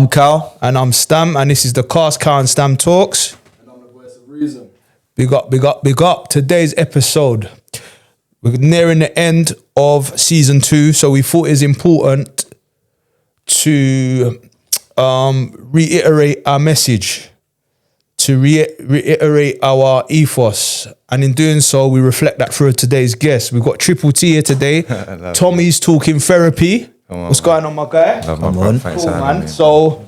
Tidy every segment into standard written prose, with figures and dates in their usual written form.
I'm Cal. And I'm Stam, and this is the K.A.S.T, Cal and Stam Talks. And I'm the voice of reason. Big up, big up, big up. Today's episode, we're nearing the end of season 2, so we thought it's important to reiterate our message, to reiterate our ethos. And in doing so, we reflect that through today's guest. We've got Triple T here today. Tommy's talking therapy. What's going on, my guy? Come on. Cool, man. So,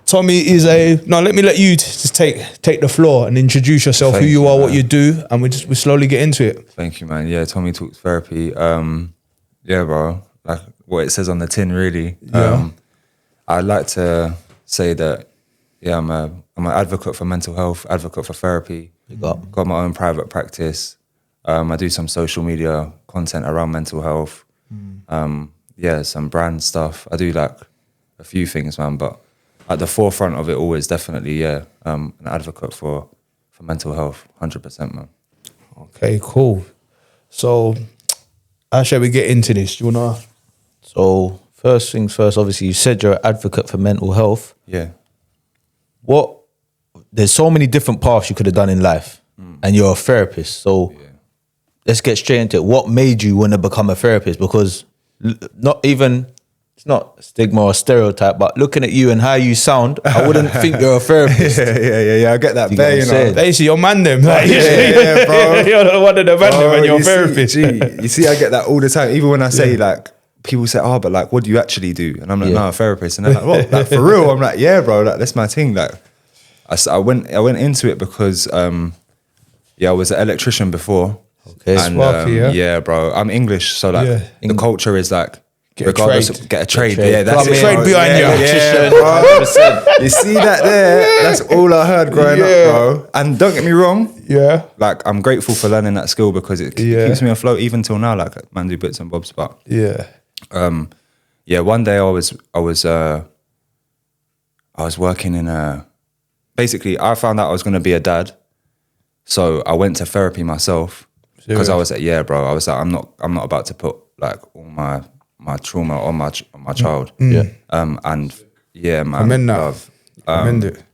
Tommy is let me let you just take the floor and introduce yourself, who you are, what you do, and we slowly get into it. Thank you, man. Yeah, Tommy talks therapy. Yeah, bro. Like what it says on the tin, really. Yeah. I'd like to say that, yeah, I'm an advocate for mental health, advocate for therapy. Got my own private practice. I do some social media content around mental health. Yeah, some brand stuff. I do like a few things, man, but at the forefront of it all is definitely, an advocate for mental health, 100%, man. Okay, cool. So, how shall we get into this? Do you wanna? So first things first, obviously you said you're an advocate for mental health. Yeah. There's so many different paths you could have done in life and you're a therapist. So let's get straight into it. What made you want to become a therapist? Because it's not stigma or stereotype, but looking at you and how you sound, I wouldn't think you're a therapist. Yeah. I get that. Basically, you're man them. Like, Yeah, bro. You're one of the man them and you're a therapist. You see, I get that all the time. Even when I say like, people say, "Oh, but like, what do you actually do?" And I'm like, "No, I'm a therapist." And they're like, "What? Like for real?" I'm like, "Yeah, bro. Like that's my thing." Like, I went into it because, I was an electrician before. Okay, and Sparky, yeah, bro. I'm English, so like the culture is like. Get a trade. Yeah, that's a trade behind you. Yeah, bro. You see that there? That's all I heard growing up, bro. And don't get me wrong. Yeah. Like I'm grateful for learning that skill because it keeps me afloat even till now. Like man, do bits and bobs, but one day I was working in basically I found out I was gonna be a dad, so I went to therapy myself because I was like, I was like, I'm not about to put like all my trauma on my child. And yeah, man. I'm in that. I'm in it.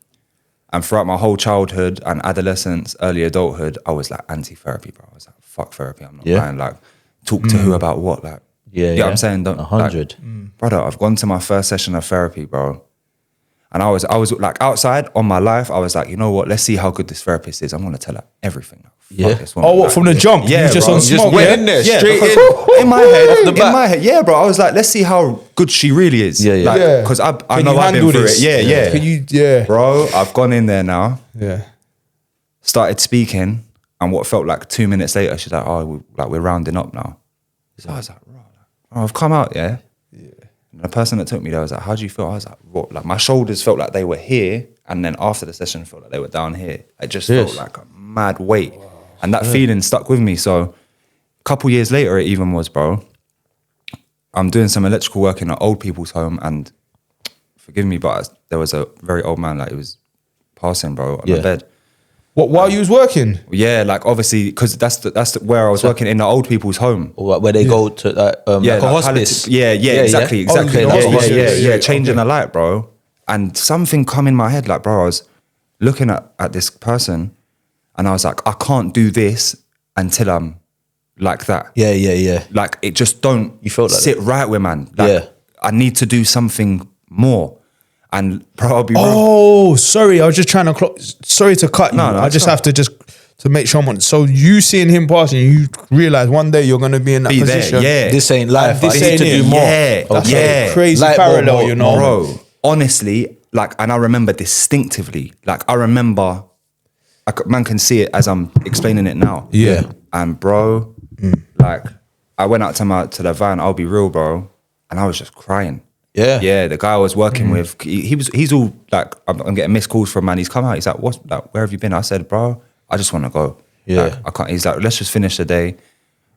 And throughout my whole childhood and adolescence, early adulthood, I was like anti-therapy, bro. I was like, fuck therapy. I'm not lying. Like, talk to who about what? Like, you know what I'm saying? Don't 100. Brother, I've gone to my first session of therapy, bro. And I was like outside on my life, I was like, you know what? Let's see how good this therapist is. I'm gonna tell her everything. Fuck this woman. Oh, what, from the jump? Yeah, you just bro. on You smoke, went in there, straight in my head, yeah, bro. I was like, let's see how good she really is. Because I know I've been through it. Yeah. Can you? Bro, I've gone in there now. Yeah. Started speaking, and what felt like 2 minutes later, she's like, we're rounding up now. So I was like, I've come out, yeah. And the person that took me there was like, how do you feel? I was like, what? Like my shoulders felt like they were here, and then after the session, felt like they were down here. It just felt like a mad weight. And that feeling stuck with me. So a couple years later, it even was, bro. I'm doing some electrical work in an old people's home, and forgive me, but there was a very old man, like he was passing, bro, on the bed. What, while you was working? Yeah, like obviously, because that's where I was working in the old people's home. Where they go to like a hospice. Exactly. Yeah. Changing the light, bro. And something come in my head, like, bro, I was looking at this person, and I was like, I can't do this until I'm like that. Yeah. Like it just don't You felt like sit right with man. Like, I need to do something more. And bro, I'll be wrong. Oh, sorry. I was just trying to. Sorry to cut you. No, I just have to to make sure I'm on. So you seeing him passing, you realize one day you're gonna be in that position. Yeah. This ain't life. This I need ain't to it. do more. Yeah. That's Yeah. a crazy Light parallel, bulb, you know, Bro, honestly, like, and I remember distinctively, like, I remember, man can see it as I'm explaining it now. Yeah. And bro, like, I went out to the van, I'll be real, bro, and I was just crying. Yeah, the guy I was working with, he's all like, I'm getting missed calls from man. He's come out, he's like, "What? Like, where have you been?" I said, "Bro, I just want to go. Like, I can't." He's like, "Let's just finish the day."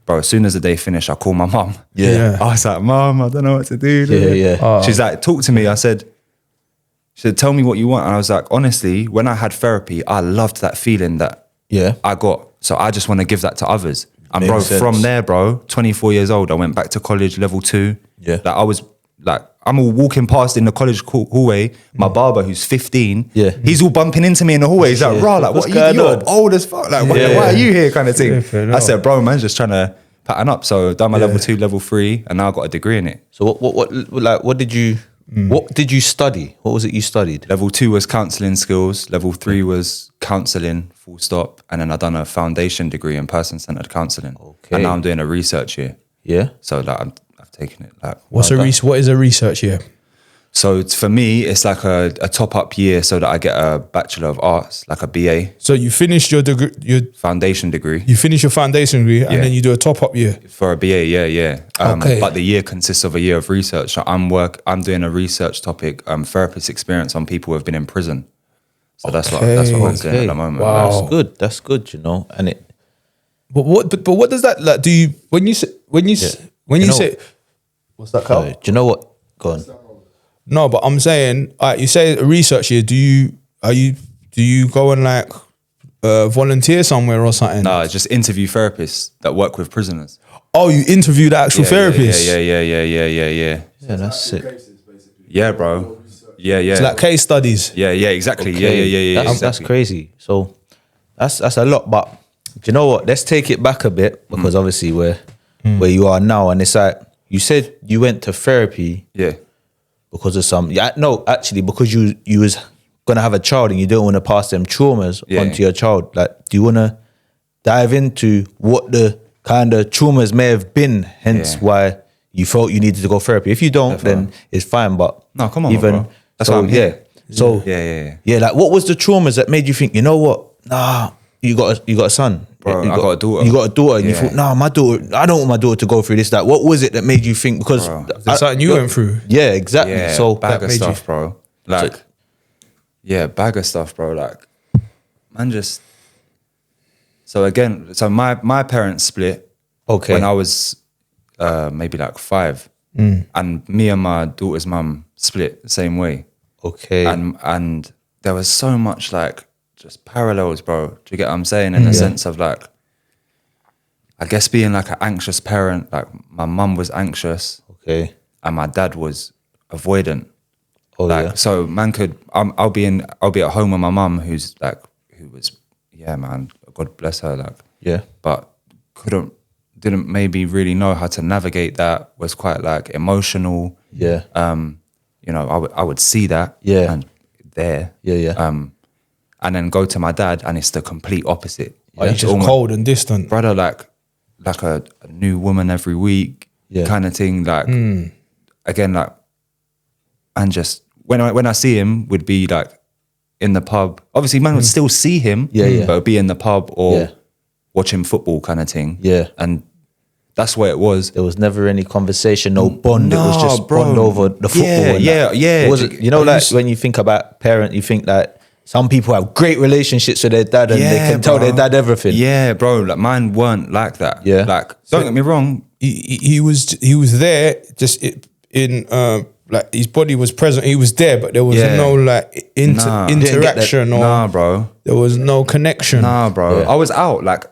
Bro, as soon as the day finished, I called my mum. Yeah. I was like, "Mum, I don't know what to do." She's like, "Talk to me." I said, she said, "Tell me what you want." And I was like, honestly, when I had therapy, I loved that feeling that I got. So I just want to give that to others. And bro, from there, bro, 24 years old, I went back to college, level 2. Yeah. Like I was like I'm all walking past in the college hallway. My barber, who's 15, Yeah. he's all bumping into me in the hallway. He's like, "Raw, like, What's what? going You're on?" old as fuck. Like, Yeah. why are you here?" Kind of thing. Yeah, fair I enough. said, "Bro, man's just trying to pattern up." So done my level 2, level 3, and now I got a degree in it. So what did you study? What was it you studied? Level 2 was counselling skills. Level 3 was counselling, full stop. And then I done a foundation degree in person-centered counselling. Okay. And now I'm doing a research year. Yeah. So like I've taken it like. What is a research year? So for me, it's like a top-up year so that I get a Bachelor of Arts, like a BA, So you finished your degree, foundation degree you finish your foundation degree, and Yeah. then you do a top up year. for a BA. Yeah. Okay. But the year consists of a year of research. So I'm doing a research topic, therapist experience on people who have been in prison. So that's what I'm doing at the moment. Wow. That's good, you know. And it But what does that like? Do you when you say You know- say what's that called? do you know what? Go on. No, but I'm saying, you say a research year. Do you go and like volunteer somewhere or something? No, just interview therapists that work with prisoners. Oh, you interview the actual therapist. Yeah. Yeah, that's it. Yeah, bro. Yeah. It's like case studies. Yeah, exactly. Okay. Yeah. That's Exactly. crazy. So that's a lot. But do you know what? Let's take it back a bit because obviously we're where you are now, and it's like you said you went to therapy Yeah. because of some. Yeah, no, actually, because you was gonna have a child and you don't want to pass them traumas Yeah. onto your child. Like, do you want to dive into what the kind of traumas may have been? Hence, Yeah. why you felt you needed to go therapy. If you don't, then it's fine. But No, come on, bro. That's why I'm here. So Yeah. like, what was the traumas that made you think? You know what? Nah, you got a son. Bro, You I got a daughter. You got a daughter, and you Yeah. thought, nah, my daughter. I don't want my daughter to go through this. That. What was it that made you think? Because That's something you went through. Yeah, exactly. Yeah, So bag that of made stuff, you- bro. Like, bag of stuff, bro. Like, man, just. So again, my parents split. Okay. When I was maybe like 5, and me and my daughter's mum split the same way. Okay. And there was so much like just parallels, bro. Do you get what I'm saying? In the sense of like, I guess being like an anxious parent, like my mum was anxious Okay. and my dad was avoidant. Oh Like, yeah. so man could, I'll be at home with my mum who was, yeah, man, God bless her. Like, Yeah. but didn't maybe really know how to navigate that, was quite like emotional. Yeah. You know, I would see that. Yeah. And there. Yeah. And then go to my dad and it's the complete opposite. Like, It's just almost- cold and distant. brother, like a new woman every week, Yeah. kind of thing. Like again, like, and just when I see him, would be like in the pub. Obviously, man would still see him, Yeah. but it'd be in the pub or Yeah. watching football, kind of thing. Yeah. and that's where it was. There was never any conversation, no bond. It was No, just bro. bond over the football. Yeah, and yeah, that. yeah. It wasn't, you know, like when you think about parent, you think that some people have great relationships with their dad and they can tell their dad everything. Yeah, bro. Like mine weren't like that. Yeah. Like, don't get me wrong. He was there, just in like his body was present. He was there, but there was Yeah. no like Nah. interaction or Nah, bro. there was no connection. Nah, bro. Yeah. I was out like,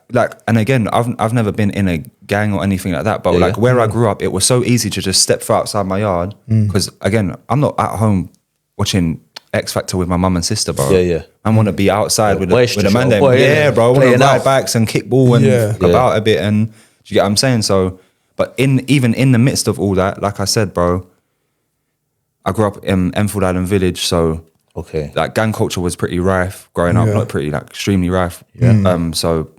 and again, I've never been in a gang or anything like that. But Yeah, like yeah. where I grew up, it was so easy to just step outside my yard because again, I'm not at home watching X Factor with my mum and sister, bro. Yeah, yeah. I want to be outside with boisterous the man. little boy, Yeah, innit? bro. I want to Playing ride out. bikes and kick ball and Yeah. fuck about a bit. And do you get what I'm saying? So, but even in the midst of all that, like I said, bro, I grew up in Enfield Island Village, so Okay. like gang culture was pretty rife growing up, Yeah. not pretty, like extremely rife. So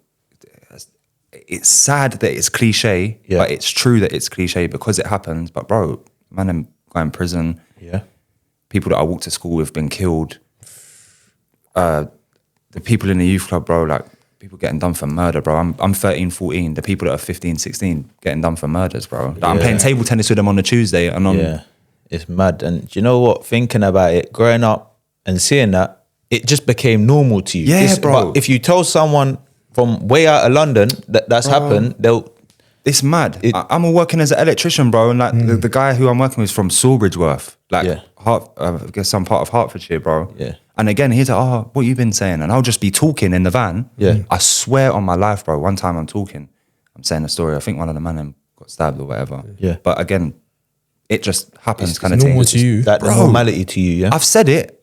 it's sad that it's cliche, Yeah. but it's true that it's cliche because it happens. But bro, man, I'm going in prison. Yeah. People that I walked to school with been killed. The people in the youth club, bro, like people getting done for murder, bro. I'm 13, 14. The people that are 15, 16 getting done for murders, bro. Like, I'm playing table tennis with them on a Tuesday and on. Yeah. It's mad. And do you know what? Thinking about it, growing up and seeing that, it just became normal to you. Yeah, It's- bro. But if you tell someone from way out of London that's happened, they'll. It's mad. I'm all working as an electrician, bro, and like the guy who I'm working with is from Sawbridgeworth, like Yeah. I guess some part of Hertfordshire, bro. Yeah. And again, he's like, "Oh, what you been saying?" And I'll just be talking in the van. Yeah. I swear on my life, bro. One time I'm talking, I'm saying a story. I think one of the men got stabbed or whatever. Yeah. But again, it just happens It's kind of normal thing. to you. That the Bro. normality to you, yeah. I've said it,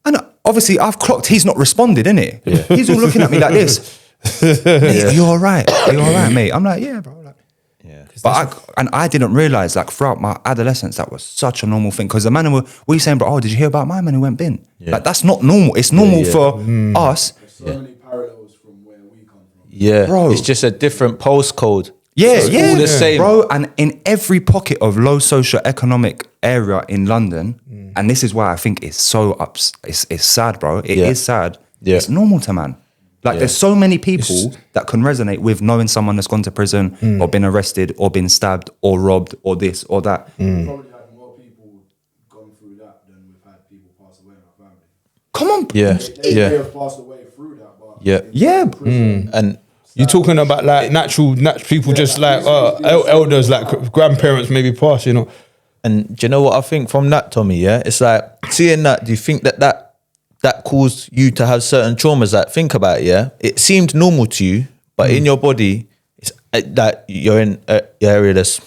and obviously I've clocked he's not responded, innit? He's all looking at me like this. Mate, are you all right? Are you all right, mate? I'm like, yeah, bro. Like, Yeah. but I didn't realize, like, throughout my adolescence, that was such a normal thing. Because the man were you saying, bro, oh, did you hear about my man who went bin? Yeah. Like, that's not normal. It's normal for us. So many parallels from where we come from. Yeah, Bro. it's just a different postcode. Yeah, It's yeah, all the same. bro. And in every pocket of low socio-economic area in London, and this is why I think it's so it's sad, bro. It is sad. Yeah. It's normal to man. Like, there's so many people that can resonate with knowing someone that's gone to prison or been arrested or been stabbed or robbed or this or that. We've probably had more people gone through that than we've had people pass away in our family. Come on, Yeah, They yeah, may have passed away through that, but yeah, yeah. and You're talking about like natural people, just like elders, like grandparents maybe pass, you know. And do you know what I think from that, Tommy? Yeah, it's like seeing that. Do you think that caused you to have certain traumas? Like, think about it. Yeah, it seemed normal to you, but in your body, it's that you're in an area that's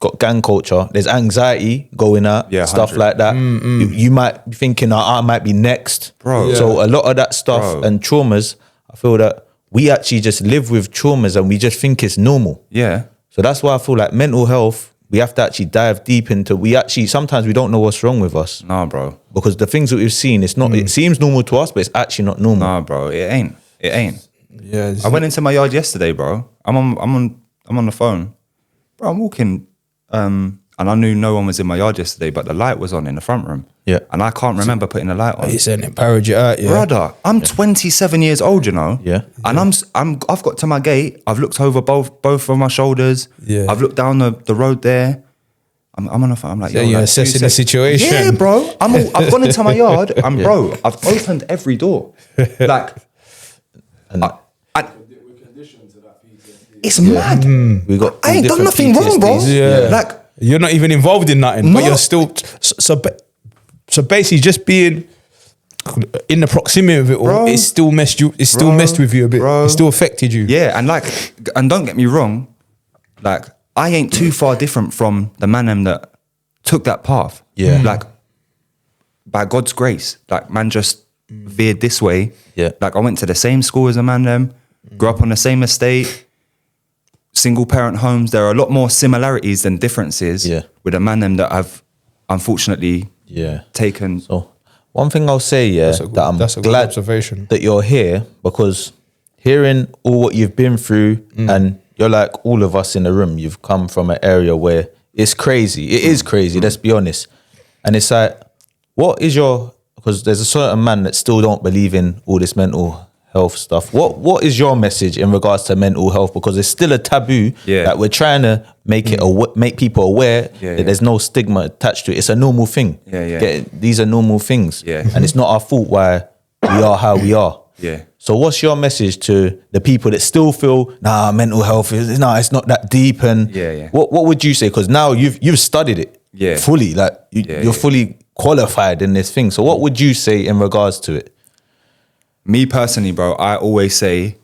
got gang culture. There's anxiety going out, Yeah, stuff 100. like that. You might be thinking, I might be next, Bro. Yeah. So a lot of that stuff Bro. and traumas, I feel that we actually just live with traumas and we just think it's normal. Yeah. So that's why I feel like mental health, we have to actually dive deep into. Sometimes we don't know what's wrong with us Nah, bro. because the things that we've seen, it's not. It seems normal to us, but it's actually not normal. Nah, bro. It ain't. It ain't. Yeah, I went into my yard yesterday, bro. I'm on the phone, bro. I'm walking, and I knew no one was in my yard yesterday, but the light was on in the front room. Yeah. And I can't remember putting the light on. It's an empowered you out, yeah. Brother, I'm 27 years old, you know. Yeah. And I've got to my gate. I've looked over both of my shoulders. Yeah. I've looked down the road there. I'm on the phone. I'm like, So yo, you're like, assessing who the said- situation. Yeah, bro. I've gone into my yard and bro, I've opened every door. Like, And we're conditioned to that PTSD. it's mad. we got. I ain't done nothing wrong, bro. Yeah. Like, You're not even involved in nothing, but No. you're still so basically just being in the proximity of it all, Bro. it's still messed you. It's still Bro. messed with you a bit. Bro. It still affected you. yeah, and don't get me wrong, like, I ain't too far different from the man them that took that path. Yeah. Like, by God's grace, like, man just veered this way. Yeah. Like, I went to the same school as a man them, grew up on the same estate, single parent homes. There are a lot more similarities than differences Yeah. with a man them that I've unfortunately Yeah. taken. So one thing I'll say, That's a good- that I'm that's a good glad observation. that you're here, because hearing all what you've been through, and you're like all of us in the room, you've come from an area where it's crazy. It is crazy, let's be honest. And it's like, because there's a certain man that still don't believe in all this mental health stuff. What is your message in regards to mental health? Because it's still a taboo that we're trying to make make people aware that there's no stigma attached to it. It's a normal thing. These are normal things. Yeah. And it's not our fault why we are how we are. Yeah. So what's your message to the people that still feel, mental health it's not that deep? And what would you say? Because now you've studied it fully, like you're fully qualified in this thing. So what would you say in regards to it? Me personally, bro, I always say,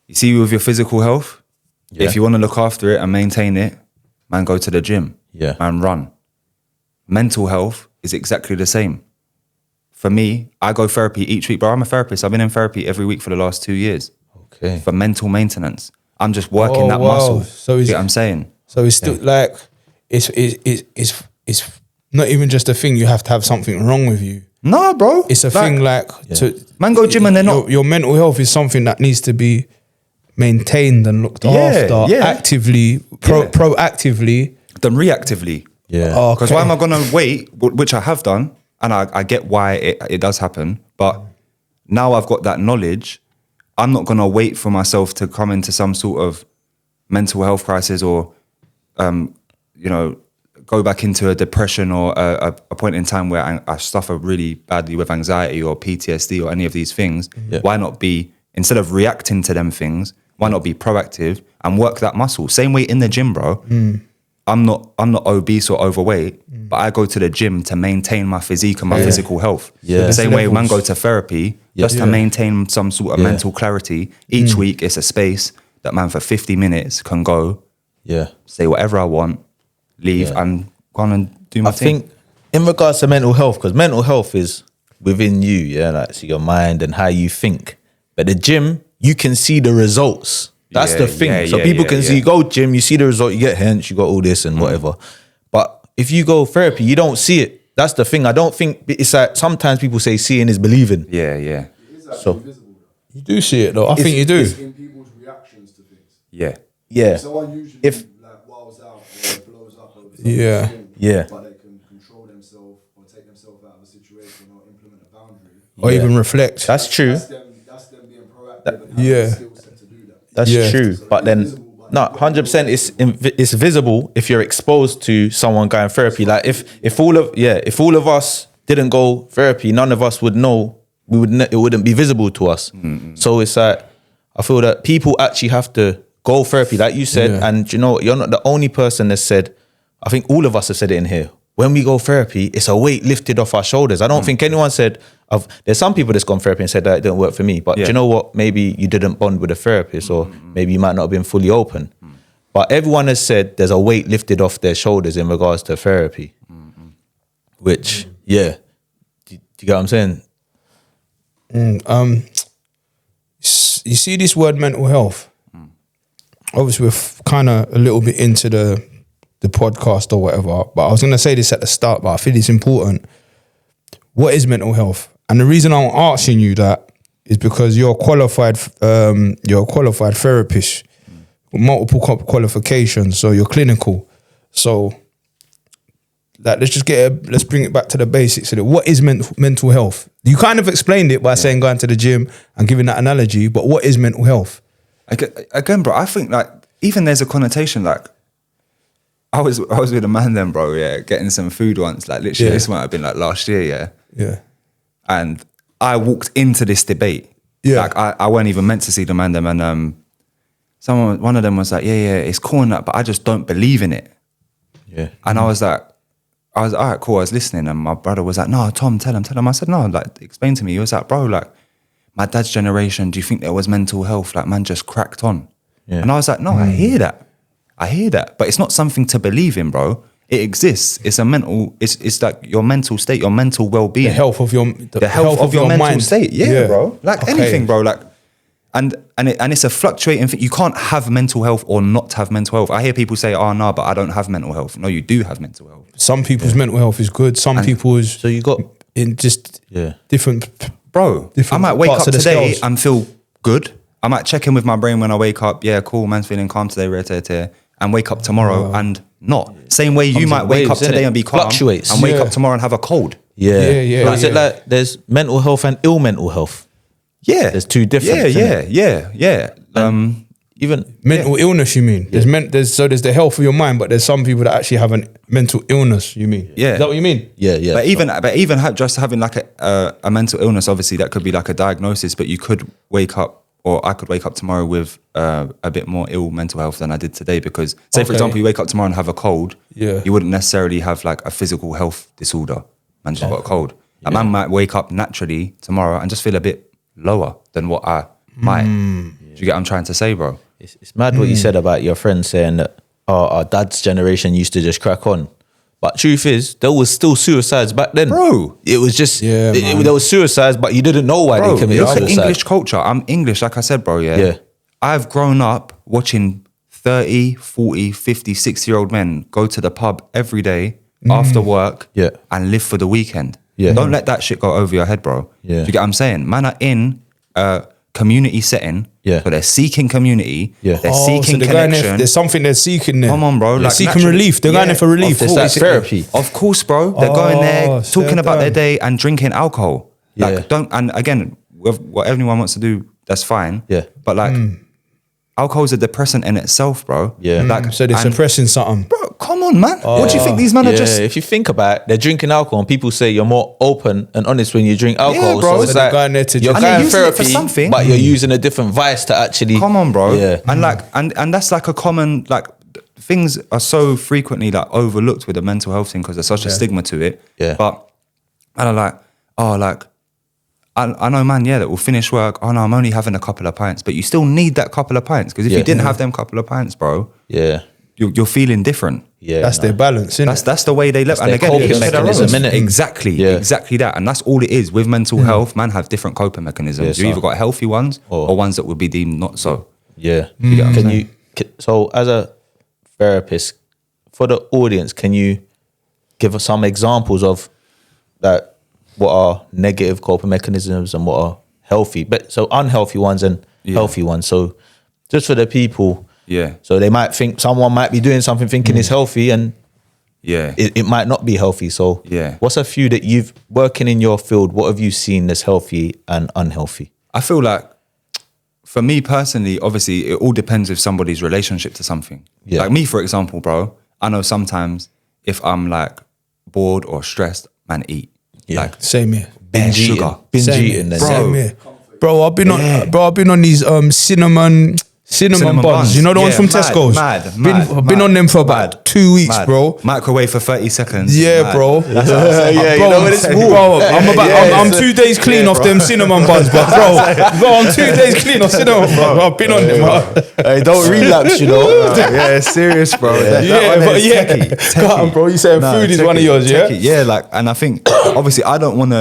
you see, with your physical health, if you want to look after it and maintain it, man, go to the gym. Yeah. Man, run. Mental health is exactly the same. For me, I go therapy each week, bro. I'm a therapist. I've been in therapy every week for the last 2 years. Okay. For mental maintenance. I'm just working that muscle. So You get what I'm saying? So it's still like it's not even just a thing. You have to have something wrong with you. No, bro. It's a thing like to Man go gym and they're not. Your mental health is something that needs to be maintained and looked after actively, proactively than reactively. Yeah. Oh, Because why am I going to wait, which I have done, and I get why it does happen, but now I've got that knowledge, I'm not going to wait for myself to come into some sort of mental health crisis or, go back into a depression or a point in time where I suffer really badly with anxiety or PTSD or any of these things. Yeah. Why not be, instead of reacting to them things, why not be proactive and work that muscle? Same way in the gym, bro. I'm not obese or overweight, but I go to the gym to maintain my physique and my physical health. Yeah. The same way man Levels. go to therapy just to maintain some sort of mental clarity. Each week it's a space that man for 50 minutes can go, Yeah. say whatever I want, leave and go on and do my I thing. think in regards to mental health, because mental health is within you, yeah, like so your mind and how you think. But the gym, you can see the results. That's Yeah, the thing. yeah, So yeah, people yeah, can yeah. see, you go gym, you see the result, you get hench, you got all this and whatever. But if you go therapy, you don't see it. That's the thing. I don't think it's like sometimes people say seeing is believing. Yeah. It is actually So- visible though. You do see it though. I think you do. It's in people's reactions to things. Yeah. Yeah. Someone usually If- like wows out or blows up over some Yeah. thing, Yeah. but they can control themselves or take themselves out of a situation or implement a boundary. Or Yeah. even reflect. That's true. That's them being proactive and having Yeah. the skill set to do that. That's Yeah. true. But then, no, 100% it's visible if you're exposed to someone going therapy. Like if all of us didn't go therapy, none of us would know. It wouldn't be visible to us. So it's like I feel that people actually have to go therapy, like you said. Yeah. And you know, you're not the only person that said. I think all of us have said it in here. When we go therapy, it's a weight lifted off our shoulders. I don't think anyone said. There's some people that's gone therapy and said that it didn't work for me. But do Yeah. you know what? Maybe you didn't bond with a therapist, or maybe you might not have been fully open. But everyone has said there's a weight lifted off their shoulders in regards to therapy. Which, yeah, do you get what I'm saying? You see this word mental health. Obviously, we're kind of a little bit into the podcast or whatever. But I was going to say this at the start, but I feel it's important. What is mental health? And the reason I'm asking you that is because you're a qualified therapist with multiple qualifications. So you're clinical. So like, let's bring it back to the basics of it. What is mental health? You kind of explained it by saying going to the gym and giving that analogy, but what is mental health? Again, bro, I think like even there's a connotation like I was with a man then, bro, yeah, getting some food once. Like literally, Yeah. this might have been like last year, yeah. Yeah. And I walked into this debate. Yeah. Like I weren't even meant to see the man them, and one of them was like, yeah, it's cool and that, but I just don't believe in it. Yeah. And I was all right, cool. I was listening, and my brother was like, no, Tom, tell him. I said, no, like, explain to me. He was like, bro, like, my dad's generation, do you think there was mental health? Like, man just cracked on. Yeah. And I was like, no, I hear that. But it's not something to believe in, bro. It exists. It's it's like your mental state, your mental well-being. The health of your health of your mental mind. state. Yeah, bro. Like Okay. anything, bro. Like, and it's a fluctuating thing. You can't have mental health or not have mental health. I hear people say, oh, no, but I don't have mental health. No, you do have mental health. Some people's mental health is good. Some people's So you got in just different. Bro, Different I might wake parts up of the today scales. and feel good. I might check in with my brain when I wake up. Yeah, cool, man's feeling calm today, and wake up tomorrow and not. Same way you Comes in might wake waves, up today innit? and be calm Fluctuates. and wake Yeah. up tomorrow and have a cold. Yeah, But is it yeah. like there's mental health and ill mental health? Yeah. There's two different. Yeah. Even Mental illness, you mean? There's the health of your mind, but there's some people that actually have a mental illness. You mean? Yeah. Is that what you mean? yeah. But even just having like a mental illness, obviously that could be like a diagnosis, but you could wake up, or I could wake up tomorrow with a bit more ill mental health than I did today. Because say, for Okay. example, you wake up tomorrow and have a cold, Yeah. you wouldn't necessarily have like a physical health disorder. Man just got a cold. A man might wake up naturally tomorrow and just feel a bit lower than what I might. Do you get what I'm trying to say, bro? It's mad what you said about your friend saying that our dad's generation used to just crack on. But truth is, there was still suicides back then. Bro. It was just, Yeah, man. there was suicides, but you didn't know why Bro, they committed look at suicide. English culture. I'm English, like I said, bro, yeah? Yeah. I've grown up watching 30, 40, 50, 60-year-old men go to the pub every day after work Yeah. and live for the weekend. Yeah. Don't let that shit go over your head, bro. Yeah. Do you get what I'm saying? Man are in a community setting. Yeah. So they're seeking community. Yeah. They're So seeking they're going there, connection. there's something they're seeking there. Come on, bro. They're Like, seeking naturally- relief. They're going there for relief. It's that therapy. Of course, bro. They're going there, fair talking about their play. day and drinking alcohol. Yeah. Like, and again, what everyone wants to do, that's fine. Yeah. But like, alcohol is a depressant in itself, bro. Yeah. Like, So they're and- suppressing something. bro, come on, man. What do you think these men are just? if you think about it, they're drinking alcohol, and people say you're more open and honest when you drink alcohol. bro. So it's So they're like going there to you're just- And they're going using it for therapy, something. but you're using a different vice to actually. Come on, bro. Yeah. And like, and that's like a common like. Things are so frequently like overlooked with the mental health thing because there's such a stigma to it. Yeah. But and I'm like, oh, like I know, man, yeah, that will finish work. Oh no, I'm only having a couple of pints, but you still need that couple of pints because if Yeah. you didn't have them couple of pints, bro, Yeah. you're feeling different. Yeah, That's their balance, innit? That's the way they live. And their again, coping each to their mechanism, own. innit? Exactly, exactly that. And that's all it is. With mental health, man have different coping mechanisms. Yeah, You so- either got healthy ones or ones that would be deemed not so. Yeah. You get what I'm Can saying? so as a therapist, for the audience, can you give us some examples of that? What are negative coping mechanisms and what are healthy? But so unhealthy ones and healthy ones. So just for the people, so they might think someone might be doing something thinking it's healthy and it might not be healthy. So what's a few that you've working in your field? What have you seen that's healthy and unhealthy? I feel like, for me personally, obviously, it all depends with somebody's relationship to something. Yeah. Like me, for example, bro, I know sometimes if I'm like bored or stressed, man, eat. Yeah. Like Same here. bare sugar. Binge Same eating. here. Then. Same here. Bro, I've been on these cinnamon Cinnamon buns. You know the ones from Yeah, Tesco's? I've been on them for about 2 weeks, bro. Microwave for 30 seconds. Yeah, Mad. bro. Yeah, bro, you know when it's warm. bro, I'm 2 days clean off them cinnamon buns, but bro, I'm 2 days clean off cinnamon, bro. I've been on them, bro. Hey, don't relapse, you know. Yeah, serious, bro. Come on, bro. You saying food is one of yours, yeah? Yeah, like, and I think obviously I don't want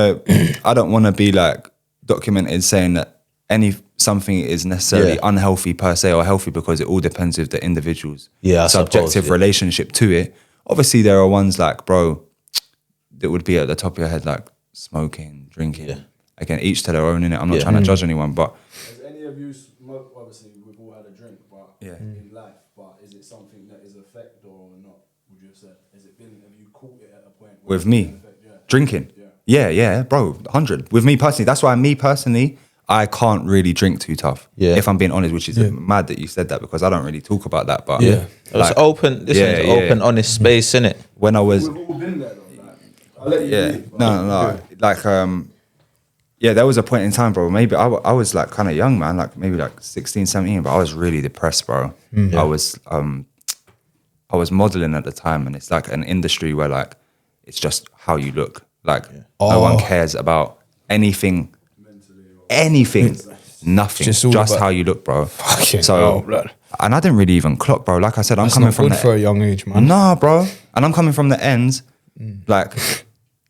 to be like documented saying that something is necessarily unhealthy per se or healthy, because it all depends with the individual's subjective relationship to it. Obviously, there are ones like, bro, that would be at the top of your head, like smoking, drinking. Yeah. Again, each to their own, innit? I'm not trying to judge anyone, but Has any of you smoked? Obviously, we've all had a drink, but in life, but is it something that is affect or not? Would you have said? Has it been? Have you caught it at a point where with me, drinking, yeah, bro, 100. With me personally, that's why me personally, I can't really drink too tough. Yeah. If I'm being honest, which is mad that you said that, because I don't really talk about that. But It's open. This is open, honest space, innit? when I was, We've all been there, though. Like, I'll let you leave, but no, like there was a point in time, bro. Maybe I was like kind of young, man, like maybe like 16, 17, but I was really depressed, bro. I was modeling at the time, and it's like an industry where like it's just how you look. Like no one cares about anything, nothing, Just just, all about- how you look, bro. Fucking So, hell, blood. and I didn't really even clock, bro. Like I said, I'm That's coming not from good for a young age, man. Nah, bro. And I'm coming from the ends, like,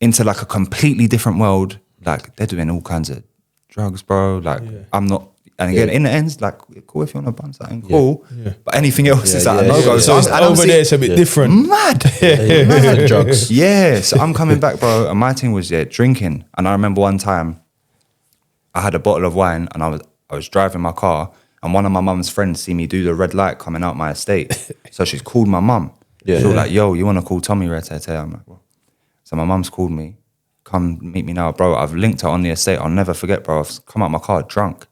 into like a completely different world. Like, they're doing all kinds of drugs, bro. Like, I'm not. And again, in the ends, like, cool if you want to bun something, cool. But anything else is like a no-go. So it's over there, it's a bit different. Mad. Drugs. Yeah, so I'm coming back, bro, and my thing was drinking. And I remember one time I had a bottle of wine, and I was driving my car, and one of my mum's friends see me do the red light coming out my estate. So she's called my mum. She's all like, yo, you want to call Tommy Retete? I'm like, well. So my mum's called me, come meet me now, bro. I've linked her on the estate. I'll never forget, bro. I've come out my car drunk.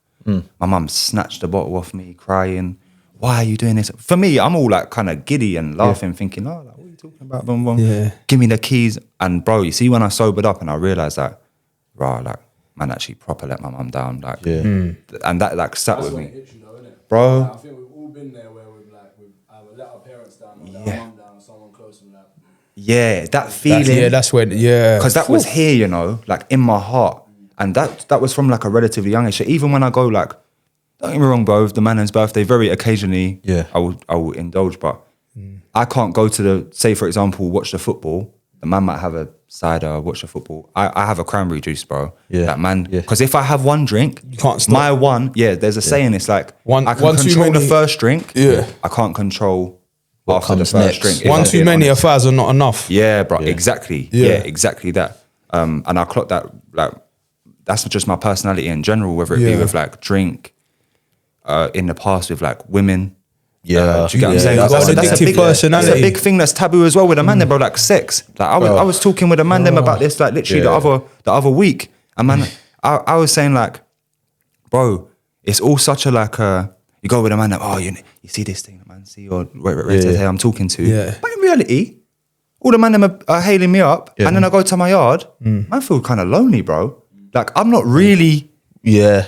My mum snatched the bottle off me, crying. Why are you doing this? For me, I'm all like kind of giddy and laughing, thinking, oh, like, what are you talking about? Boom, boom. Yeah. Give me the keys. And bro, you see when I sobered up and I realised that, rah, like, man actually proper let my mum down. Like, and that like sat that's with when me. it hits you, though, innit? Bro. Like, I think we've all been there where we've either let our parents down or let our mum down or someone close and that. Yeah, that feeling. That's when, because Because that was here, you know, like in my heart. And that was from like a relatively young age. So even when I go like, don't get me wrong, bro, with the man's birthday, very occasionally, I will indulge, but I can't go to say, for example, watch the football. The man might have a cider, watch the football. I have a cranberry juice, bro. That man, because if I have one drink, You can't stop. my one, there's a saying, it's like, One I can too control the many- first drink. I can't control after the comes first next. drink. if one I'm too being many honest. affairs are not enough. Yeah, bro, exactly. Yeah. Yeah, exactly that. And I clocked that, like, that's just my personality in general, whether it be with like drink, in the past with like women. Yeah. Do you get what I'm Yeah, saying? you've got an addictive personality. That's a big thing that's taboo as well with a man, them, bro, like sex. Like I was talking with a man them about this, like literally the other week. And man, I was saying like, bro, it's all such a like you go with a man that, oh, you see this thing, man, see or hey, I'm talking to. Yeah. But in reality, all the man them are hailing me up, and then I go to my yard, I feel kind of lonely, bro. Like I'm not really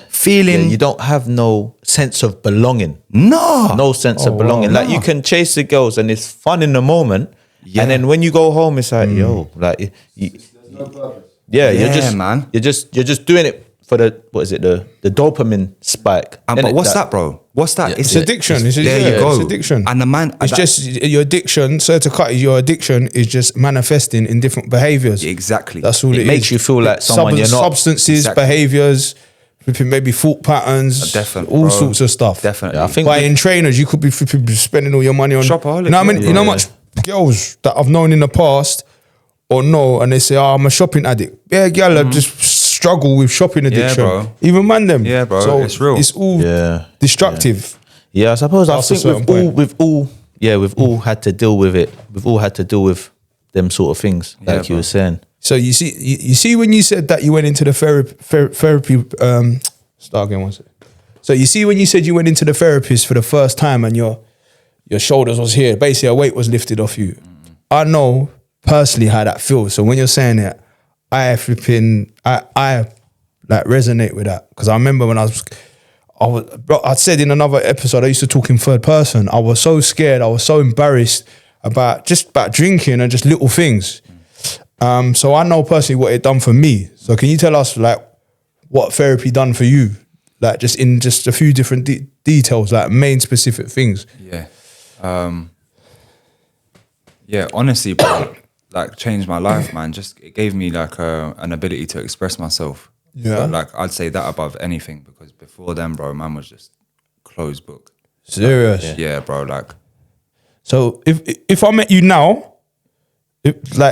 feeling. you don't have no sense of belonging. No sense of belonging. wow, Like you can chase the girls and it's fun in the moment, and then when you go home, it's like yo, like There's no purpose. you're Yeah, just man. you're just doing it for the dopamine spike. But what's that, bro? What's that? It's addiction. It's, there you go. It's addiction. And the man, it's just your addiction. So to cut, your addiction is just manifesting in different behaviors. Exactly. That's all it makes you feel like someone you're not. Substances, Exactly. behaviors, maybe thought patterns, Definitely, all bro. sorts of stuff. Definitely. Yeah, I think Buying trainers, you could be spending all your money on. Shopaholic, You know what I mean? yeah, You know bro. how much girls that I've known in the past or know, and they say, "Oh, I'm a shopping addict." Yeah, girl, I just struggle with shopping addiction. bro. Even man them. Yeah, bro, So it's real. It's all destructive. Yeah, I suppose Past a certain point. we've all had to deal with it. We've all had to deal with them sort of things, like Yeah, you bro. were saying. So you see when you said that you went into the therapy. Start again, one second. So you see when you said you went into the therapist for the first time and your shoulders was here, basically a weight was lifted off you. I know personally how that feels. So when you're saying it, I like resonate with that because I remember when I said in another episode I used to talk in third person. I was so scared. I was so embarrassed about drinking and just little things. So I know personally what it done for me. So can you tell us like what therapy done for you? Like just in just a few different details, like main specific things. Yeah. Yeah, honestly, bro, like changed my life, man. Just it gave me like an ability to express myself. Yeah. But, like I'd say that above anything because before then, bro, man was just closed book. Serious. Yeah, bro, like So if I met you now,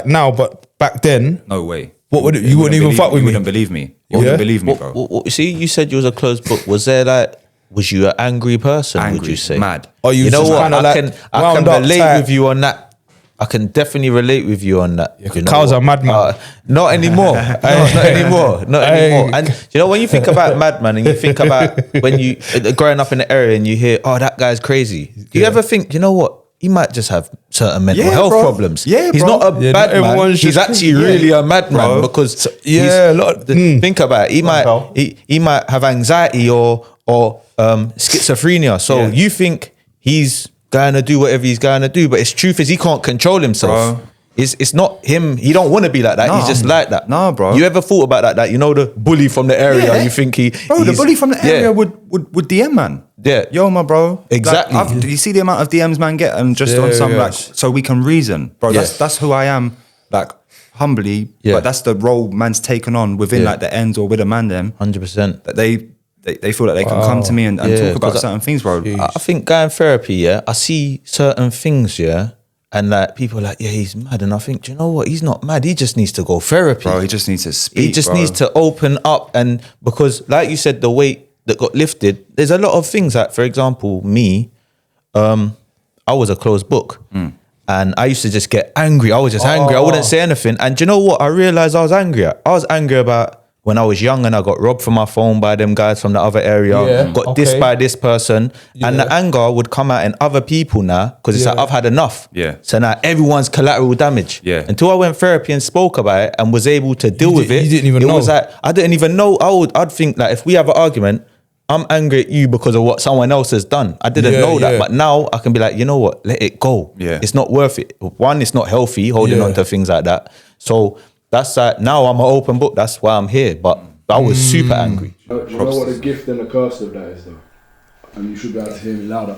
now, but back then, no way. what would you wouldn't even fuck with You me? wouldn't believe me. You Yeah? wouldn't believe me, bro. What, see, you said you was a closed book. Was you an angry person? Would Angry, you say mad. Or You know just what? kinda I like can wound up relate tight? with you on that. I can definitely relate with you on that. You know Kyle's what? a madman. Not anymore. Not anymore. Not Hey. anymore. And you know when you think about madman and you think about when you growing up in the area and you hear, oh, that guy's crazy. Do you ever think, you know what? He might just have certain mental Yeah, health bro. problems. Yeah, he's bro. not a Yeah, bad not man. everyone's He's just- actually really a madman Bro. because yeah, think about it. He might have anxiety or schizophrenia. So Yeah. you think he's going to do whatever he's going to do, but his truth is he can't control himself. Bro. It's not him. He don't want to be like that. Nah. He's just like that. Nah, bro. You ever thought about that? That you know the bully from the area. Yeah. You think he? Bro, the he's- bully from the yeah. area would DM man. Yeah. Yo, my bro. Exactly. Like, do you see the amount of DMs man get and just on some like Yes. so we can reason, bro. Yeah. That's who I am. Like humbly, Yeah. but that's the role man's taken on within Yeah. like the ends or with a man them 100%. that they feel like they can come to me and Yeah, talk about 'cause certain things, bro. I think going therapy, yeah, I see certain things, yeah, and like people are like, yeah, he's mad, and I think, do you know what? He's not mad. He just needs to go therapy. Bro, he just needs to speak. He just bro. needs to open up, and because, like you said, the weight that got lifted. There's a lot of things like, for example, me, I was a closed book, and I used to just get angry. I was just angry. I wouldn't say anything. And do you know what? I realized I was angry at. I was angry about when I was young and I got robbed from my phone by them guys from the other area. Yeah, Got okay. dissed by this person, and the anger would come out in other people now because it's like Yeah. I've had enough. Yeah. So now everyone's collateral damage. Yeah. Until I went therapy and spoke about it and was able to deal with it. you didn't even it know. was like I didn't even know. I'd think like if we have an argument, I'm angry at you because of what someone else has done. I didn't Yeah, know that, yeah. but now I can be like, you know what? Let it go. Yeah. It's not worth it. One, it's not healthy holding Yeah. on to things like that. So that's like now I'm an open book. That's why I'm here. But I was super angry. Do you know what the gift and the curse of that is, though? And you should be able to hear me louder.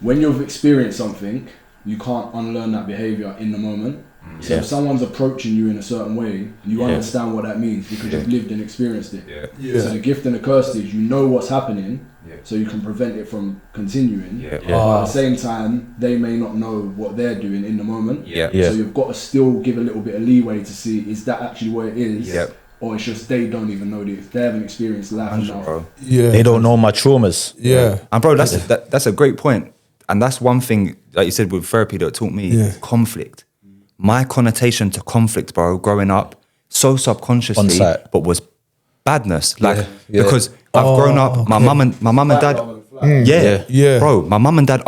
When you've experienced something, you can't unlearn that behaviour in the moment. So if someone's approaching you in a certain way, you understand what that means because you've lived and experienced it. So the gift and the curse is you know what's happening, so you can prevent it from continuing. But at the same time, they may not know what they're doing in the moment. Yeah. So you've got to still give a little bit of leeway to see is that actually what it is, Yep. or it's just they don't even know this. They haven't experienced life enough. bro. Yeah. They don't know my traumas. Yeah. And bro, that's a great point. And that's one thing, like you said, with therapy that taught me, Yeah. conflict. My connotation to conflict, bro, growing up, so subconsciously, On site. but was badness. Like Yeah. because I've grown up, my mum and dad, Yeah. bro, my mum and dad are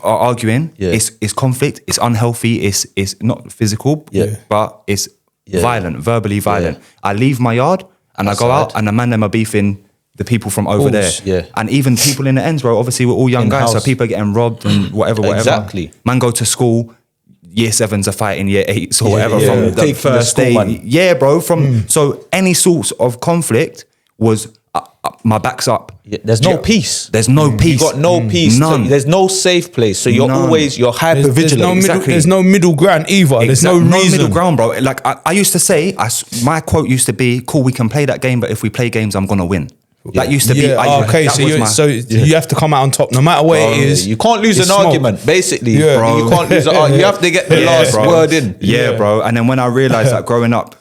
arguing. Yeah. It's conflict. It's unhealthy. It's not physical, but it's violent, verbally violent. I leave my yard and I go out, and the man them are beefing the people from over there. Yeah. And even people in the ends, bro. Obviously, we're all young guys, so In-house. people are getting robbed and whatever. Exactly. Man go to school. year 7s are fighting year 8s or whatever yeah. from the Taking the first school day. money. Yeah, bro. So any sorts of conflict was my back's up. Yeah, there's no peace. There's no peace. You got no peace. None. There's no safe place. So you're None. you're hyper vigilant. There's no middle ground either. There's no reason. middle ground, bro. Like I used to say, my quote used to be, "Cool, we can play that game, but if we play games, I'm gonna win." That used to be. Okay, that was you have to come out on top no matter what it is. You can't lose it's an smoke. argument, basically. Yeah. Bro. You can't lose an argument. You have to get the last bro. word in. Yeah, bro. And then when I realized that growing up,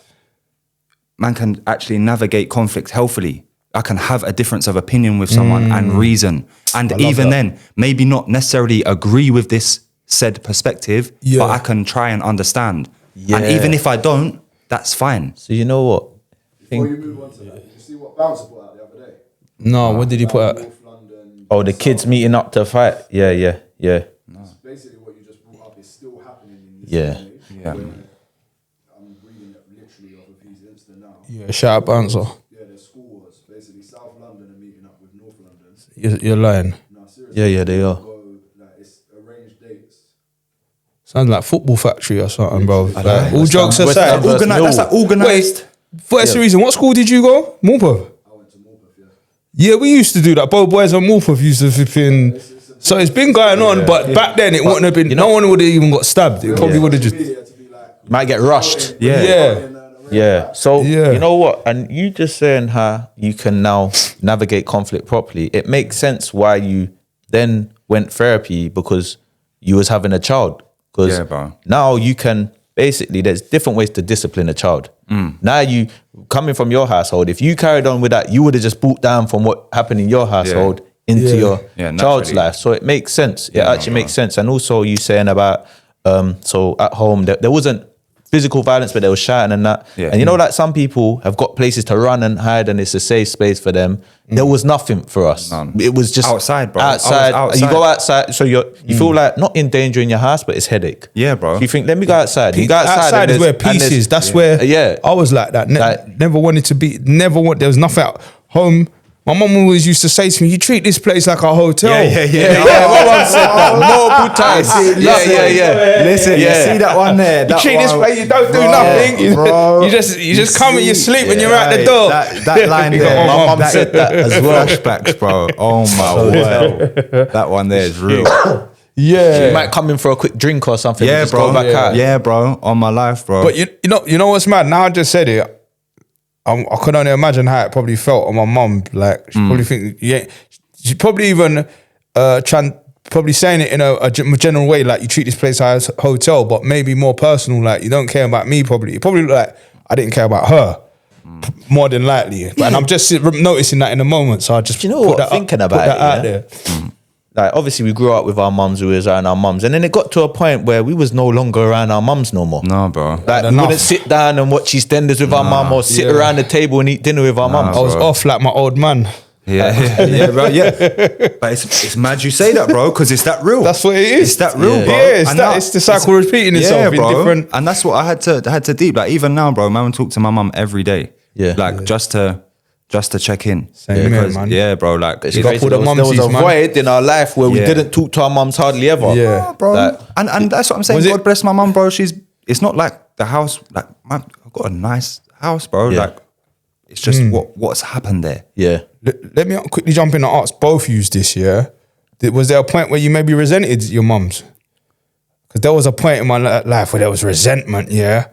man can actually navigate conflict healthily. I can have a difference of opinion with someone and reason. And even then, maybe not necessarily agree with this said perspective, but I can try and understand. Yeah. And even if I don't, that's fine. So you know what? Before you move on to that, did you see what Bouncer put out the other day? No, what did he put out? North London. Oh, the kids meeting up to fight. Yeah. Basically, what you just brought up is still happening in this Yeah. day, Yeah. where I'm reading it literally off of his Insta now. Yeah, shout out Bouncer. Yeah, there's school wars. Basically, South London are meeting up with North London. You're lying. No, seriously. Yeah, they are. Go, like, it's arranged dates. Sounds like Football Factory or something, bro. Like, know. all jokes West aside. Ham versus That's like organised. What's the reason? What school did you go? Morpeth. I went to Morpeth, yeah. Yeah, we used to do that. Both boys on Morpeth used to flipping. So it's been going on, but back then it wouldn't have been. No one would have even got stabbed. It probably would have just. Media to be like, Might get rushed. Yeah. Yeah. So Yeah. you know what? And you just saying how you can now navigate conflict properly. It makes sense why you then went therapy, because you was having a child. Because Yeah, bro. now you can basically, there's different ways to discipline a child. Now you coming from your household, if you carried on with that, you would have just brought down from what happened in your household into your Yeah, child's naturally. life. So it makes sense. It actually makes sense. And also you saying about so at home there wasn't physical violence, but there was shouting and that. Yeah. And you know, like some people have got places to run and hide and it's a safe space for them. There was nothing for us. None. It was just Outside, bro. I was Outside. outside. You go outside, so you feel like not in danger in your house, but it's headache. Yeah, bro. So you think, let me go outside. You go Outside and is where there's- and peace there's- is. That's where Yeah. I was like that. Like- Never wanted to be. There was nothing at home. My mum always used to say to me, "You treat this place like a hotel." Yeah, my mum said that multiple times. Yeah. Listen, you Yeah. see that one there? You treat this place, you don't do Bro, nothing. bro. You just come and you sleep when you're out the Hey, door. That line You got there, my mum said that as well. Flashbacks, bro. Oh my word, that one there is real. Yeah. You might come in for a quick drink or something. Yeah, and just bro. Go back out. Yeah, bro. On my life, bro. But you know what's mad? Now I just said it. I could only imagine how it probably felt on my mum. Like she probably think, she probably even probably saying it in a general way, like you treat this place as a hotel, but maybe more personal. Like you don't care about me. Probably like I didn't care about her. More than likely, and I'm just noticing that in the moment. So I just Do you know put what? that Thinking up, about put that it, out yeah. there. Like obviously we grew up with our mums, we was around our mums, and then it got to a point where we was no longer around our mums no more. no, bro. Like we enough. wouldn't sit down and watch EastEnders with our mum or sit around the table and eat dinner with our mums. I was bro. off like my old man. Yeah, bro. Yeah, but it's mad you say that, bro, because it's that real. That's what it is. It's that real, Yeah. bro. Yeah, it's And that- it's the cycle repeating itself in different- And that's what I had to deep. Like even now, bro, man, talk to my mum every day. Yeah. like just to check in. Same here, because, man. yeah, bro. Like It's You got crazy. to put the There was a mumsies, man. void in our life where we Yeah. didn't talk to our mums hardly ever. Yeah. Oh, bro. Like- and that's what I'm saying. Was it- God bless my mum, bro. It's not like the house. Like man, I've got a nice house, bro. Yeah. Like it's just what's happened there. Yeah. Let me quickly jump in and ask both yous this year. Was there a point where you maybe resented your mums? Because there was a point in my life where there was resentment, yeah.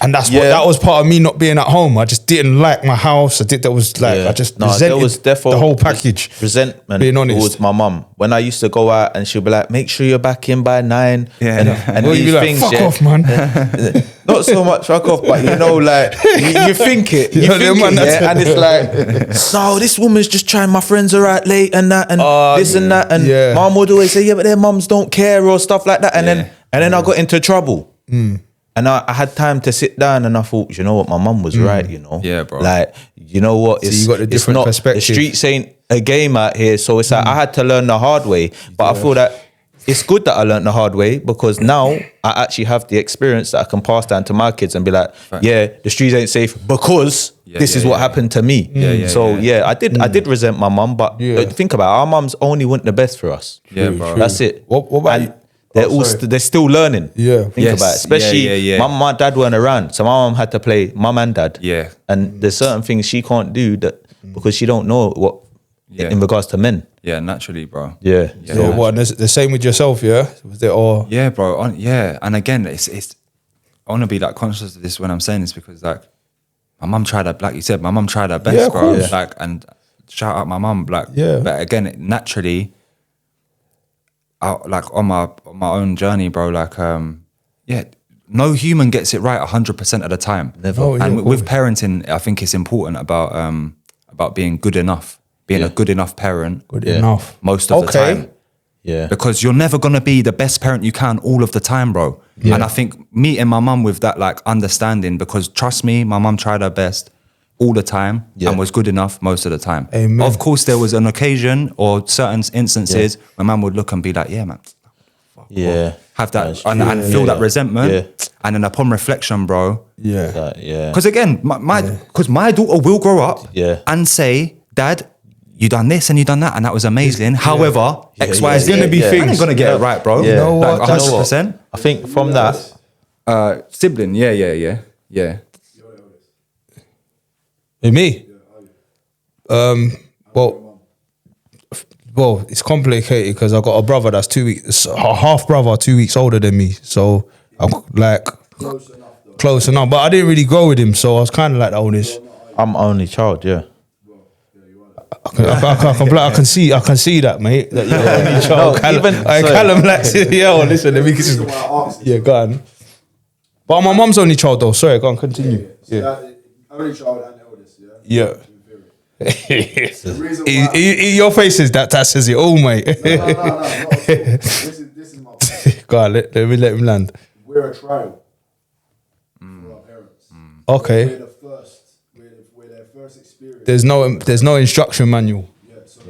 And that's what Yeah. that was part of me not being at home. I just didn't like my house. I just resented there was definitely the whole package. resentment Being honest. towards my mum. When I used to go out and she'd be like, make sure you're back in by 9. Yeah. And Well, you'd these be like, things, fuck yeah. off, man. Not so much fuck off, but you know, like you think it, You know, the man that's- yeah, and it's like, no, this woman's just trying. My friends are out late and that, and this and that, and yeah. mum would always say, yeah, but their mums don't care or stuff like that, and then I got into trouble. And I had time to sit down and I thought, you know what, my mum was right, you know. Yeah, bro. Like, you know what, So you got the it's different not, perspective. the streets ain't a game out here, so it's like I had to learn the hard way. But I feel that it's good that I learned the hard way because now I actually have the experience that I can pass down to my kids and be like, yeah, the streets ain't safe because this is what happened to me. So I did resent my mum, but think about it, our mums only want the best for us. Yeah, bro. That's it. What about you? they're they're still learning. Yeah. Think about it. Especially my dad weren't around, so my mum had to play mum and dad. Yeah. And there's certain things she can't do that because she don't know what in regards to men. Yeah, naturally, bro. Yeah. So what? The same with yourself, yeah? Was there all? Yeah, bro. And again, it's I want to be like conscious of this when I'm saying this because like my mum tried her, like you said, my mum tried her best, Yeah, of bro. course. Like, and shout out my mum, like, Yeah. But again, naturally, like on my own journey, bro. Like, no human gets it right 100% of the time. Never. Oh, yeah, and of with course. parenting, I think it's important about being good enough, being a good enough parent. Good enough. Most of the time. Yeah. Because you're never gonna be the best parent you can all of the time, bro. Yeah. And I think meeting my mum with that like understanding, because trust me, my mum tried her best all the time and was good enough most of the time. Amen. Of course, there was an occasion or certain instances where mum would look and be like, "Yeah, man, Yeah. have that That's and true. feel that resentment." Yeah. And then upon reflection, bro, Yeah. Yeah. because again, my daughter will grow up and say, "Dad, you done this and you done that, and that was amazing. However, X, Y, Z, There's gonna be I things. ain't gonna get it right, bro. Yeah. You know what? Like Do you know 100%. I think from that, Sibling, yeah. With me? Well, it's complicated because I got a brother that's 2 weeks, a half brother, 2 weeks older than me. So I'm like close enough, but I didn't really grow with him, so I was kind of like the oldest. I'm only child, yeah. I can see that, mate. That you're the only child. sorry. Callum likes it. Yo, listen, let me just. Yeah, go on. But my mum's only child though. Sorry, go on, continue. Yeah. Only child and eldest, yeah? Yeah. Your face is that says it all, mate. No. This is my point. Go on, let him land. We're a trial for our parents. Okay. We're the first. We're their first experience. There's no instruction manual. Yeah, so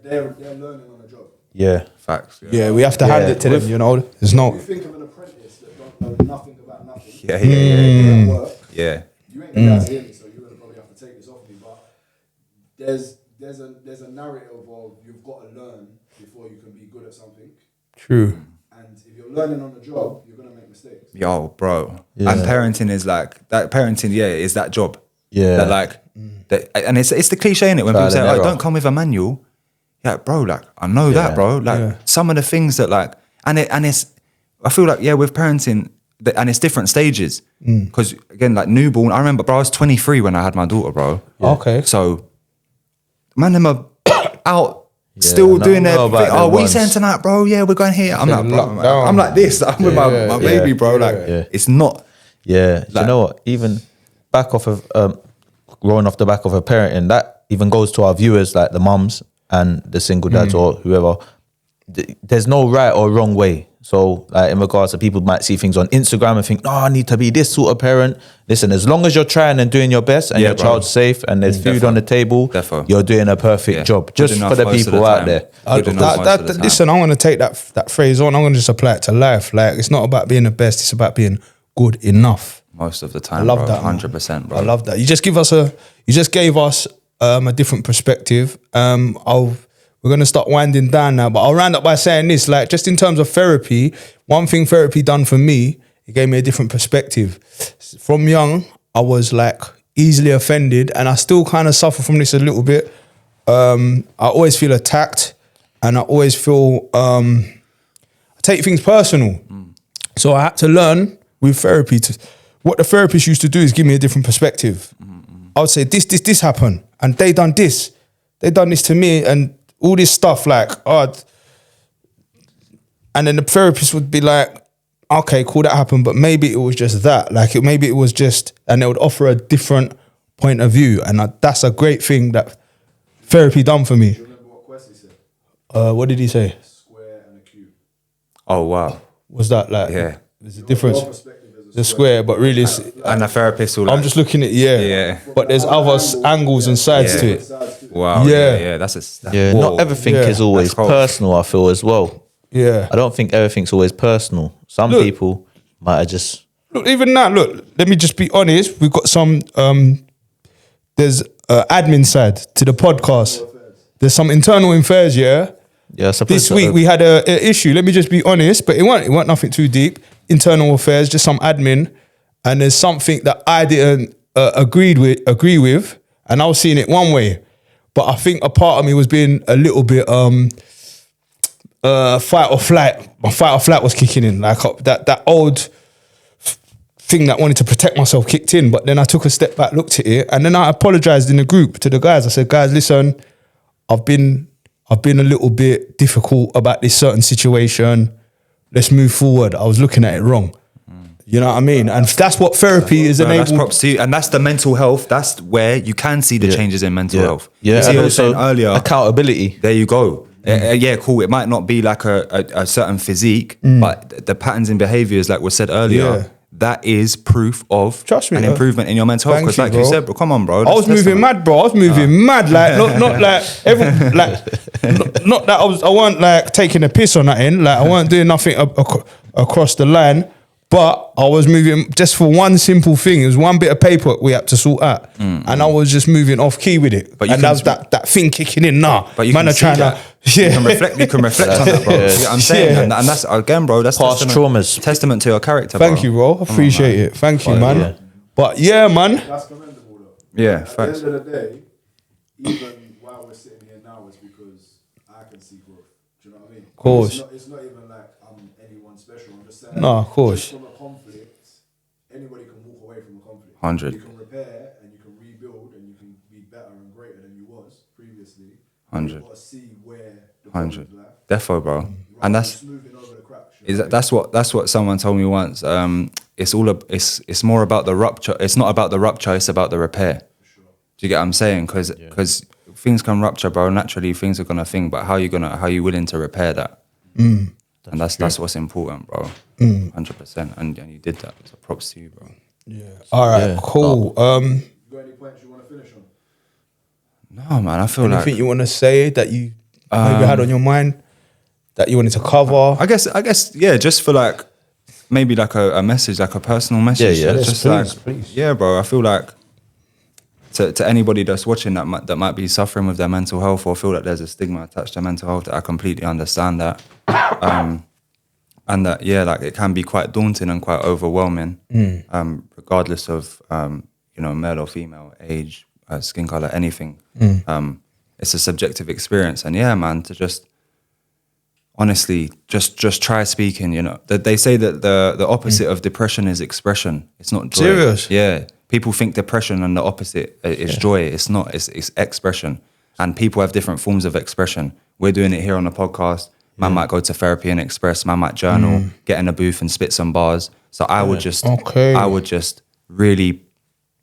they're learning on the job. Yeah. Facts. Yeah, we have to hand it to them. You know, there's no. You think of an apprentice that don't know nothing about nothing. Yeah. Work, Yeah. you ain't gonna hear me, so you're gonna probably have to take this off me. But there's a narrative of you've got to learn before you can be good at something. True. And if you're learning on the job, you're gonna make mistakes. Yo, bro. And parenting is like that. Parenting, is that job. Yeah. That like, and it's the cliche, innit? When Trial people say, and "Oh, error. don't come with a manual." Yeah, bro. Like, I know that, bro. Like, some of the things that like, and it's, I feel like with parenting, and it's different stages. Because again, like newborn, I remember, bro, I was 23 when I had my daughter, bro. Okay. So, man, them are out still I doing their know thing. about Oh, them what you ones. saying tonight, bro? Yeah, we're going here. I'm like, bro, lockdown. I'm like this. I'm with my baby, bro. Like, it's not. Yeah. Do Like- you know what? Even back off of growing off the back of a parenting, that even goes to our viewers, like the mums and the single dads or whoever. There's no right or wrong way. So, in regards to people might see things on Instagram and think, "Oh, I need to be this sort of parent." Listen, as long as you're trying and doing your best and Yeah, your bro. child's safe and there's food on the table, Defo. you're doing a perfect job. Good Just enough for the most of people the out time. there. Good enough most of the time. Listen, I'm going to take that phrase on. I'm going to just apply it to life. Like, it's not about being the best. It's about being good enough. Most of the time, I love bro. that, man. 100%, bro. I love that. You just gave us a different perspective. We're gonna start winding down now, but I'll round up by saying this: like, just in terms of therapy, one thing therapy done for me, it gave me a different perspective. From young, I was like easily offended, and I still kind of suffer from this a little bit. I always feel attacked, and I always feel I take things personal. So I had to learn with therapy what the therapist used to do is give me a different perspective. I would say this happened, and they done this to me, and all this stuff like, and then the therapist would be like, okay, cool, that happened, but maybe it was just that, like maybe it was just, and they would offer a different point of view, and that's a great thing that therapy done for me. Do you remember what K.A.S.T said? What did he say? Square and a cube. Oh, wow. Was that like, Yeah. there's a difference? Your perspective is The square, but really, And a therapist will I'm like, just looking at Yeah. but there's other angles and sides to it. wow. Yeah. Yeah. That's Yeah, whoa. not everything Yeah. is always That's cold. personal, I feel, as well. Yeah. I don't think everything's always personal. Some Look. people might have just... Look, even now, look, let me just be honest. We've got some, there's admin side to the podcast. There's some internal affairs, yeah. Yeah, I suppose This week we had a issue. Let me just be honest, but it weren't nothing too deep. Internal affairs, just some admin, and there's something that I didn't agree with, and I was seeing it one way, but I think a part of me was being a little bit fight or flight. My fight or flight was kicking in, like that old thing that wanted to protect myself kicked in. But then I took a step back, looked at it, and then I apologized in the group to the guys. I said, guys, listen, I've been a little bit difficult about this certain situation. Let's move forward. I was looking at it wrong. You know what I mean? And that's what therapy is enabled. That's props to you. And that's the mental health. That's where you can see the changes in mental health. Yeah, You see and what I was saying also earlier? accountability. There you go. Yeah, cool. It might not be like a certain physique, but the patterns in behaviors, like was said earlier, that is proof of Trust me, an improvement in your mental health. Thank Because you, like bro. you said, bro, come on, bro. I was moving mad, bro. I was moving mad, like not like not that I weren't like taking a piss on that end. Like I weren't doing nothing across the line, but I was moving just for one simple thing. It was one bit of paper we had to sort out, and I was just moving off key with it. But you and can- that was that thing kicking in. Nah, But you man, can are see trying that. to You can reflect on that, bro. Yeah. You know what I'm saying? Yeah. And that's, again, bro, that's Past traumas. Testament to your character, Thank bro. you, bro. Appreciate it. Thank you, man. yeah. But yeah, man. That's commendable though. Yeah, At facts. the end of the day, even while we're sitting here now, it's because I can see growth. Do you know what I mean? Of course. It's not even like I'm anyone special. I'm just saying. No, of course. Just from a conflict, anybody can walk away from a conflict. 100. You can repair and you can rebuild and you can be better and greater than you was previously. 100. You've got to see where the 100. problems lie. Defo, bro. And Rather that's than smoothing over the cracks. You know that's what someone told me once. It's more about the rupture. It's not about the rupture. It's about the repair. Do you get what I'm saying? Because things can rupture, bro. Naturally, things are gonna thing. But how you willing to repair that? And that's what's important, bro. 100%. And you did that. So props to you, bro. All right, Yeah. cool. You got any points you want to finish on? No, man. I feel like Anything you want to say that you maybe had on your mind that you wanted to cover? I guess, yeah, just for like maybe like a message, like a personal message. Yeah, yeah. Just Yes, like, please. yeah, bro. I feel like to anybody that's watching that might be suffering with their mental health or feel that there's a stigma attached to mental health, that I completely understand that. And that, yeah, like it can be quite daunting and quite overwhelming, regardless of, male or female, age, skin color, anything. It's a subjective experience. And yeah, man, to just, honestly, just try speaking. You know, they say that the opposite of depression is expression. It's not joy. Serious? Yeah, people think depression and the opposite is joy. It's not. It's expression, and people have different forms of expression. We're doing it here on the podcast. Man might go to therapy and express. Man might journal, get in a booth and spit some bars. So I would just really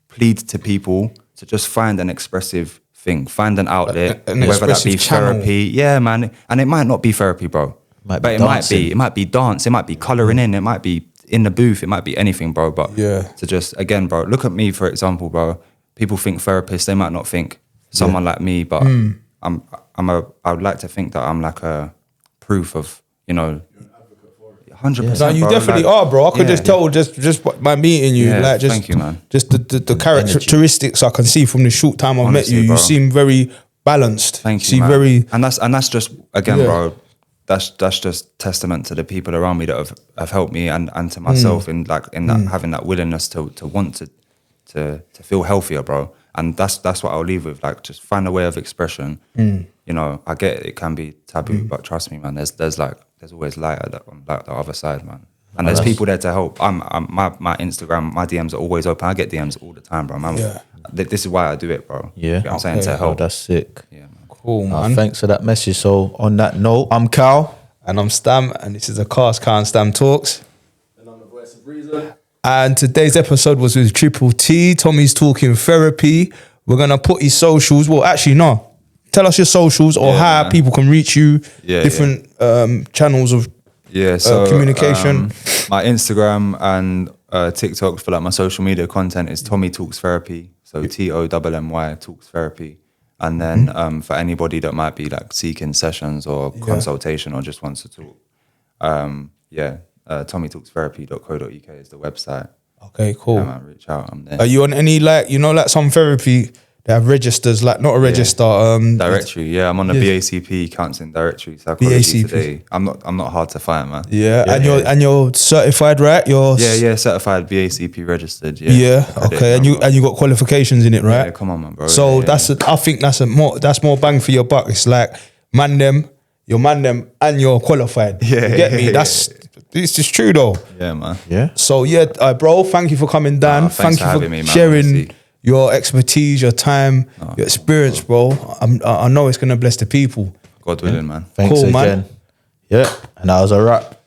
plead to people to just find an expressive thing, find an outlet, An whether that be expressive channel. therapy. Yeah, man. And it might not be therapy, bro. Might But be it dancing. might be dance, it might be colouring in, it might be in the booth, it might be anything, bro. But Yeah. to just, again, bro, look at me, for example, bro. People think therapist, they might not think someone like me, but I would like to think that I'm like a proof of, 100%. No, you bro, definitely like- are, bro. I could yeah, just tell just by meeting you, Yeah, like just thank you, man. Just the characteristics I can see from the short time I've met Honestly, you. You bro. seem very balanced. Thank you, See, man. very and that's just again, Yeah. bro. That's just testament to the people around me that have helped me and to myself in that having that willingness to want to feel healthier, bro. And that's what I'll leave with. Like, just find a way of expression. I get it can be taboo, but trust me, man. There's always light on like the other side, man. And there's people there to help. My Instagram, my DMs are always open. I get DMs all the time, bro. Man, Yeah. This is why I do it, bro. Yeah. You know what I'm saying, to Okay. help. That's sick. Yeah, man. cool, man. Thanks for that message. So on that note, I'm Cal. And I'm Stam, and this is a K.A.S.T Stam Talks. And I'm the voice of reason. And today's episode was with Triple T. Tommy's talking therapy. We're gonna put his socials. Well, actually, no. Tell us your socials or how man. people can reach you. Yeah, different channels of Yeah, so communication. my Instagram and TikTok for like my social media content is Tommy Talks Therapy. So TOMMY Talks Therapy. And then for anybody that might be like seeking sessions or consultation or just wants to talk, TommyTalksTherapy.co.uk is the website. Okay, cool. Yeah, man, reach out. I'm there. Are you on any like some therapy They have registers, like not a register. Directory, yeah. I'm on the Yeah. BACP counselling directory. Psychology BACP. today. I'm not hard to find, man. Yeah, and you're certified, right? Yeah, certified BACP registered. Yeah, Yeah, okay, and you got qualifications in it, right? Yeah, come on, man, bro. So Yeah. I think that's more bang for your buck. It's like your man them, and you're qualified. Yeah, you get me. yeah, It's just true though. Yeah, man. Yeah. So yeah, bro, thank you for coming down. Thanks Thank for you for having me, man, sharing honestly. your expertise, your time, your experience, bro. I know it's gonna bless the people. God willing, man. Thanks Cool, man. again. Yeah. And that was a wrap.